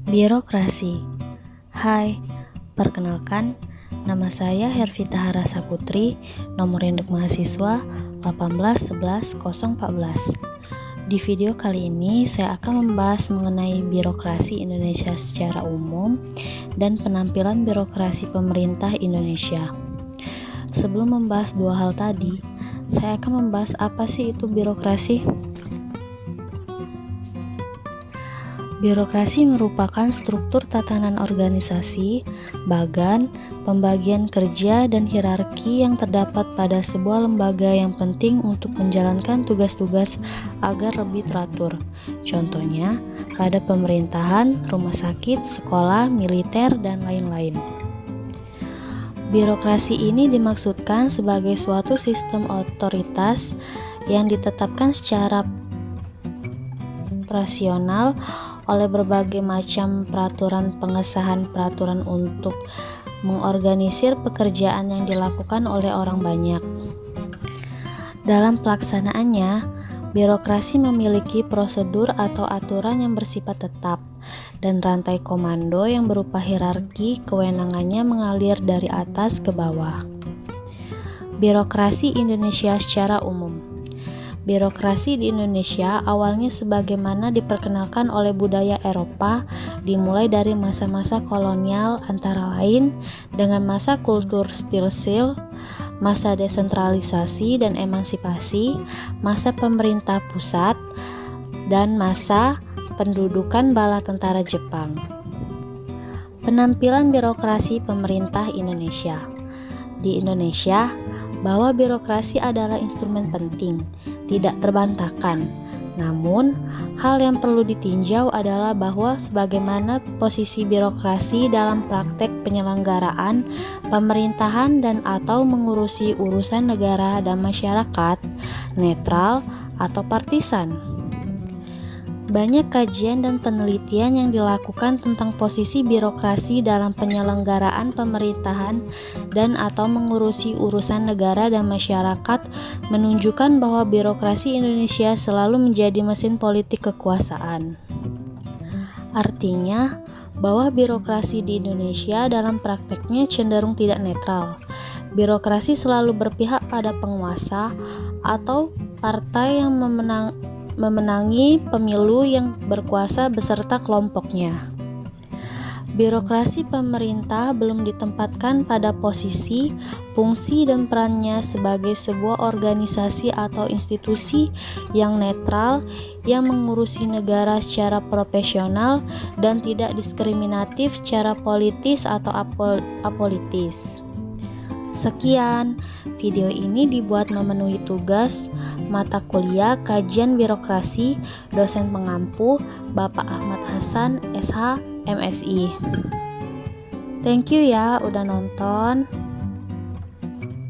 Birokrasi. Hai, perkenalkan, nama saya Hervita Harasa Putri, nomor induk mahasiswa 1811014. Di video kali ini saya akan membahas mengenai birokrasi Indonesia secara umum dan penampilan birokrasi pemerintah Indonesia. Sebelum membahas dua hal tadi, saya akan membahas apa sih itu birokrasi. Birokrasi merupakan struktur tatanan organisasi, bagan, pembagian kerja, dan hierarki yang terdapat pada sebuah lembaga yang penting untuk menjalankan tugas-tugas agar lebih teratur. Contohnya, pada pemerintahan, rumah sakit, sekolah, militer, dan lain-lain. Birokrasi ini dimaksudkan sebagai suatu sistem otoritas yang ditetapkan secara rasional oleh berbagai macam peraturan pengesahan peraturan untuk mengorganisir pekerjaan yang dilakukan oleh orang banyak. Dalam pelaksanaannya, birokrasi memiliki prosedur atau aturan yang bersifat tetap dan rantai komando yang berupa hierarki kewenangannya mengalir dari atas ke bawah. Birokrasi Indonesia secara umum. Birokrasi di Indonesia awalnya sebagaimana diperkenalkan oleh budaya Eropa dimulai dari masa-masa kolonial antara lain dengan masa kultur stil, masa desentralisasi dan emansipasi, masa pemerintah pusat, dan masa pendudukan bala tentara Jepang. Penampilan birokrasi pemerintah Indonesia. Di Indonesia, bahwa birokrasi adalah instrumen penting, tidak terbantahkan. Namun, hal yang perlu ditinjau adalah bahwa sebagaimana posisi birokrasi dalam praktek penyelenggaraan, pemerintahan dan atau mengurusi urusan negara dan masyarakat, netral atau partisan. Banyak kajian dan penelitian yang dilakukan tentang posisi birokrasi dalam penyelenggaraan pemerintahan dan atau mengurusi urusan negara dan masyarakat menunjukkan bahwa birokrasi Indonesia selalu menjadi mesin politik kekuasaan. Artinya, bahwa birokrasi di Indonesia dalam prakteknya cenderung tidak netral. Birokrasi selalu berpihak pada penguasa atau partai yang memenangi pemilu yang berkuasa beserta kelompoknya. Birokrasi pemerintah belum ditempatkan pada posisi, fungsi, dan perannya sebagai sebuah organisasi atau institusi yang netral yang mengurusi negara secara profesional dan tidak diskriminatif secara politis atau apolitis. Sekian, video ini dibuat memenuhi tugas mata kuliah Kajian Birokrasi dosen pengampu Bapak Ahmad Hasan, SH, MSI. Thank you ya udah nonton.